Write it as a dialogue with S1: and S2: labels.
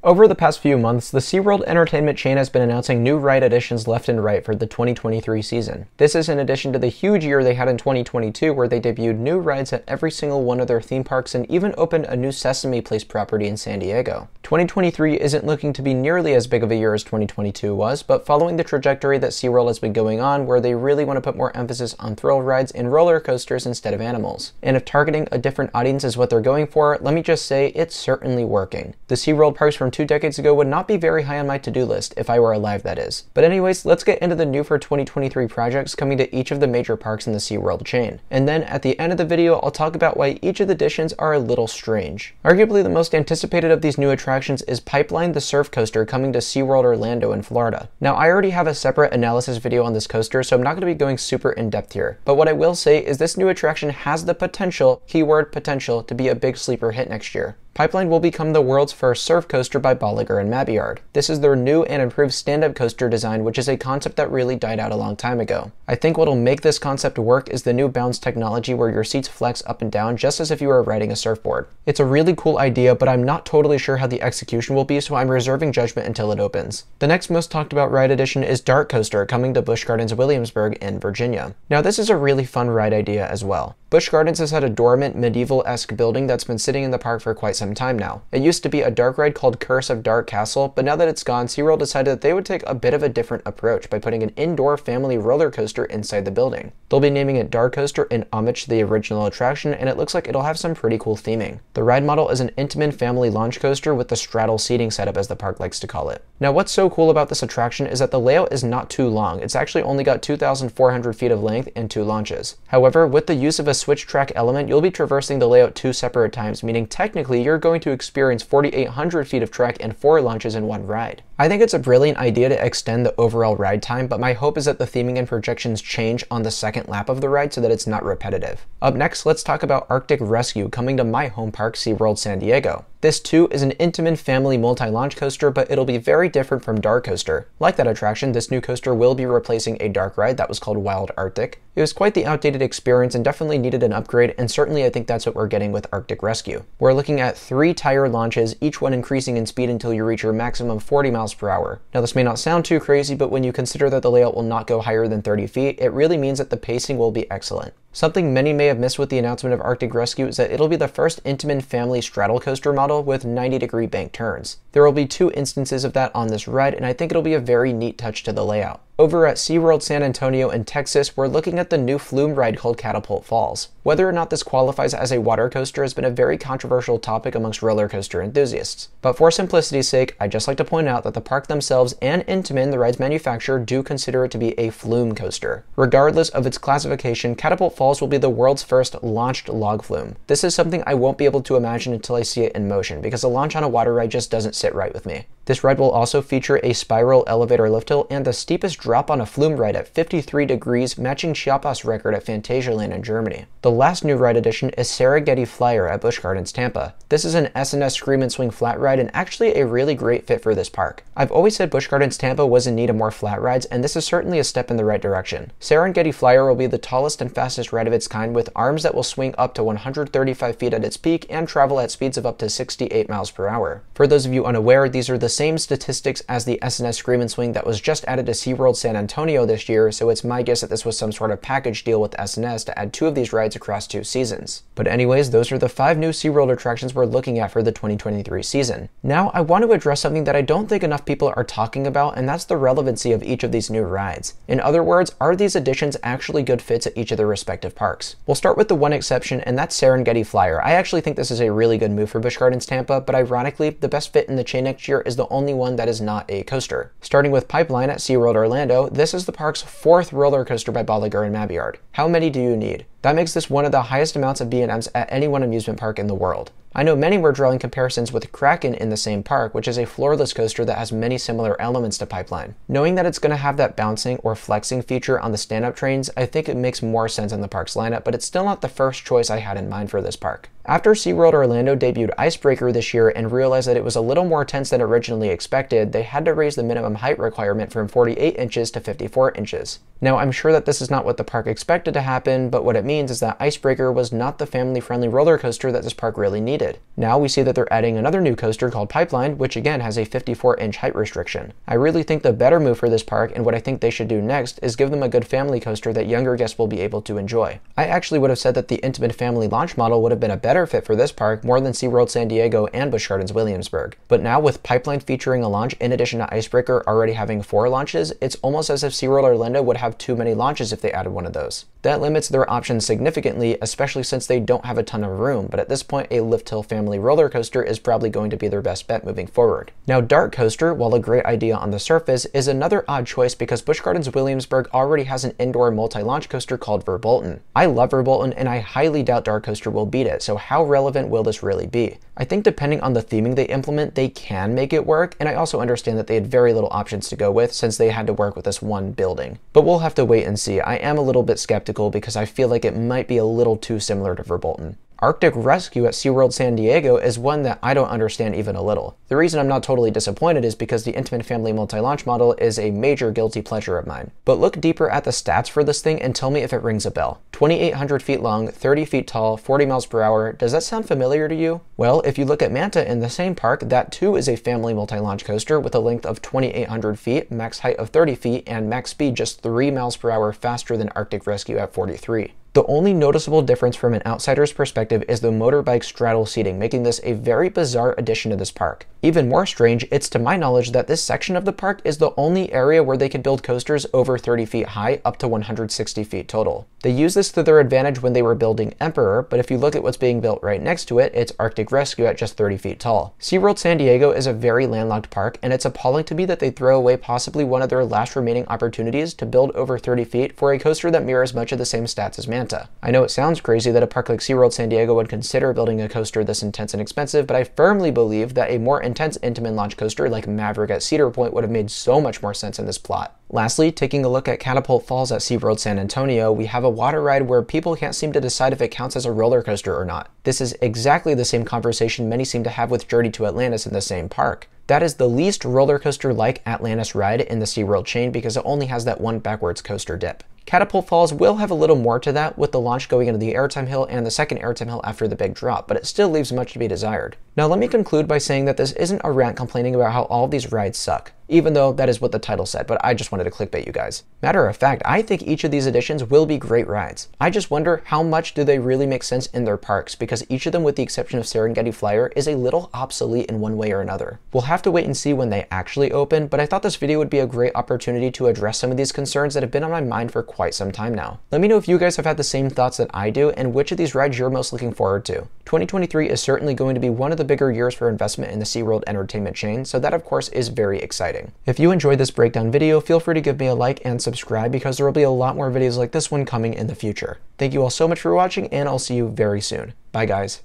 S1: Over the past few months, the SeaWorld entertainment chain has been announcing new ride additions left and right for the 2023 season. This is in addition to the huge year they had in 2022 where they debuted new rides at every single one of their theme parks and even opened a new Sesame Place property in San Diego. 2023 isn't looking to be nearly as big of a year as 2022 was, but following the trajectory that SeaWorld has been going on where they really want to put more emphasis on thrill rides and roller coasters instead of animals. And if targeting a different audience is what they're going for, let me just say it's certainly working. The SeaWorld parks from 2 decades ago would not be very high on my to-do list, if I were alive that is. But anyways, let's get into the new for 2023 projects coming to each of the major parks in the SeaWorld chain. And then at the end of the video, I'll talk about why each of the additions are a little strange. Arguably the most anticipated of these new attractions is Pipeline the Surf Coaster coming to SeaWorld Orlando in Florida. Now I already have a separate analysis video on this coaster, so I'm not going to be going super in-depth here. But what I will say is this new attraction has the potential, keyword potential, to be a big sleeper hit next year. Pipeline will become the world's first surf coaster by Bolliger and Mabillard. This is their new and improved stand-up coaster design, which is a concept that really died out a long time ago. I think what'll make this concept work is the new bounce technology where your seats flex up and down just as if you were riding a surfboard. It's a really cool idea, but I'm not totally sure how the execution will be, so I'm reserving judgment until it opens. The next most talked about ride addition is Dart Coaster coming to Busch Gardens Williamsburg in Virginia. Now this is a really fun ride idea as well. Busch Gardens has had a dormant, medieval-esque building that's been sitting in the park for quite some time now. It used to be a dark ride called Curse of Dart Castle, but now that it's gone, SeaWorld decided that they would take a bit of a different approach by putting an indoor family roller coaster inside the building. They'll be naming it Dart Coaster in homage to the original attraction, and it looks like it'll have some pretty cool theming. The ride model is an Intamin family launch coaster with the straddle seating setup, as the park likes to call it. Now what's so cool about this attraction is that the layout is not too long. It's actually only got 2,400 feet of length and 2 launches. However, with the use of a switch track element, you'll be traversing the layout 2 separate times, meaning technically you're going to experience 4,800 feet of track and 4 launches in one ride. I think it's a brilliant idea to extend the overall ride time, but my hope is that the theming and projections change on the second lap of the ride so that it's not repetitive. Up next, let's talk about Arctic Rescue coming to my home park, SeaWorld San Diego. This too is an Intamin family multi-launch coaster, but it'll be very different from Dart Coaster. Like that attraction, this new coaster will be replacing a dark ride that was called Wild Arctic. It was quite the outdated experience and definitely needed an upgrade, and certainly I think that's what we're getting with Arctic Rescue. We're looking at 3 tire launches, each one increasing in speed until you reach your maximum 40 miles per hour. Now this may not sound too crazy, but when you consider that the layout will not go higher than 30 feet, it really means that the pacing will be excellent. Something many may have missed with the announcement of Arctic Rescue is that it'll be the first Intamin family straddle coaster model with 90-degree bank turns. There will be 2 instances of that on this ride, and I think it'll be a very neat touch to the layout. Over at SeaWorld San Antonio in Texas, we're looking at the new FLUME ride called Catapult Falls. Whether or not this qualifies as a water coaster has been a very controversial topic amongst roller coaster enthusiasts. But for simplicity's sake, I'd just like to point out that the park themselves and Intamin, the ride's manufacturer, do consider it to be a FLUME coaster. Regardless of its classification, Catapult Falls will be the world's first launched log flume. This is something I won't be able to imagine until I see it in motion, because a launch on a water ride just doesn't sit right with me. This ride will also feature a spiral elevator lift hill and the steepest drop on a FLUME ride at 53 degrees, matching Chiapas' record at Phantasialand in Germany. The last new ride addition is Serengeti Flyer at Busch Gardens Tampa. This is an S&S Screamin' Swing flat ride and actually a really great fit for this park. I've always said Busch Gardens Tampa was in need of more flat rides, and this is certainly a step in the right direction. Serengeti Flyer will be the tallest and fastest ride of its kind, with arms that will swing up to 135 feet at its peak and travel at speeds of up to 68 miles per hour. For those of you unaware, these are the same statistics as the S&S Screamin' Swing that was just added to SeaWorld San Antonio this year, so it's my guess that this was some sort of package deal with S&S to add 2 of these rides across 2 seasons. But anyways, those are the 5 new SeaWorld attractions we're looking at for the 2023 season. Now, I want to address something that I don't think enough people are talking about, and that's the relevancy of each of these new rides. In other words, are these additions actually good fits at each of their respective parks? We'll start with the one exception, and that's Serengeti Flyer. I actually think this is a really good move for Busch Gardens Tampa, but ironically, the best fit in the chain next year is the only one that is not a coaster. Starting with Pipeline at SeaWorld Orlando, this is the park's 4th roller coaster by Bolliger and Mabillard. How many do you need? That makes this one of the highest amounts of B&Ms at any one amusement park in the world. I know many were drawing comparisons with Kraken in the same park, which is a floorless coaster that has many similar elements to Pipeline. Knowing that it's going to have that bouncing or flexing feature on the stand-up trains, I think it makes more sense in the park's lineup, but it's still not the first choice I had in mind for this park. After SeaWorld Orlando debuted Icebreaker this year and realized that it was a little more tense than originally expected, they had to raise the minimum height requirement from 48 inches to 54 inches. Now, I'm sure that this is not what the park expected to happen, but what it means means is that Icebreaker was not the family-friendly roller coaster that this park really needed. Now we see that they're adding another new coaster called Pipeline, which again has a 54-inch height restriction. I really think the better move for this park, and what I think they should do next, is give them a good family coaster that younger guests will be able to enjoy. I actually would have said that the Intimate Family launch model would have been a better fit for this park more than SeaWorld San Diego and Busch Gardens Williamsburg. But now with Pipeline featuring a launch in addition to Icebreaker already having 4 launches, it's almost as if SeaWorld Orlando would have too many launches if they added one of those. That limits their options significantly, especially since they don't have a ton of room, but at this point a Lift Hill family roller coaster is probably going to be their best bet moving forward. Now Dark Coaster, while a great idea on the surface, is another odd choice because Busch Gardens Williamsburg already has an indoor multi-launch coaster called Verbolten. I love Verbolten and I highly doubt Dark Coaster will beat it, so how relevant will this really be? I think depending on the theming they implement, they can make it work, and I also understand that they had very little options to go with since they had to work with this one building. But we'll have to wait and see. I am a little bit skeptical because I feel like it might be a little too similar to Verbolten. Arctic Rescue at SeaWorld San Diego is one that I don't understand even a little. The reason I'm not totally disappointed is because the Intimate Family multi-launch model is a major guilty pleasure of mine. But look deeper at the stats for this thing and tell me if it rings a bell. 2,800 feet long, 30 feet tall, 40 miles per hour. Does that sound familiar to you? Well, if you look at Manta in the same park, that too is a family multi-launch coaster with a length of 2,800 feet, max height of 30 feet, and max speed just 3 miles per hour faster than Arctic Rescue at 43. The only noticeable difference from an outsider's perspective is the motorbike straddle seating, making this a very bizarre addition to this park. Even more strange, it's to my knowledge that this section of the park is the only area where they can build coasters over 30 feet high up to 160 feet total. They used this to their advantage when they were building Emperor, but if you look at what's being built right next to it, it's Arctic Rescue at just 30 feet tall. SeaWorld San Diego is a very landlocked park, and it's appalling to me that they throw away possibly one of their last remaining opportunities to build over 30 feet for a coaster that mirrors much of the same stats as Manta. I know it sounds crazy that a park like SeaWorld San Diego would consider building a coaster this intense and expensive, but I firmly believe that a more intense Intamin launch coaster like Maverick at Cedar Point would have made so much more sense in this plot. Lastly, taking a look at Catapult Falls at SeaWorld San Antonio, we have a water ride where people can't seem to decide if it counts as a roller coaster or not. This is exactly the same conversation many seem to have with Journey to Atlantis in the same park. That is the least roller coaster-like Atlantis ride in the SeaWorld chain because it only has that one backwards coaster dip. Catapult Falls will have a little more to that with the launch going into the airtime hill and the second airtime hill after the big drop, but it still leaves much to be desired. Now let me conclude by saying that this isn't a rant complaining about how all of these rides suck, even though that is what the title said, but I just wanted to clickbait you guys. Matter of fact, I think each of these additions will be great rides. I just wonder how much do they really make sense in their parks, because each of them with the exception of Serengeti Flyer is a little obsolete in one way or another. We'll have to wait and see when they actually open, but I thought this video would be a great opportunity to address some of these concerns that have been on my mind for quite some time now. Let me know if you guys have had the same thoughts that I do and which of these rides you're most looking forward to. 2023 is certainly going to be one of the bigger years for investment in the SeaWorld entertainment chain, so that of course is very exciting. If you enjoyed this breakdown video, feel free to give me a like and subscribe because there will be a lot more videos like this one coming in the future. Thank you all so much for watching, and I'll see you very soon. Bye guys.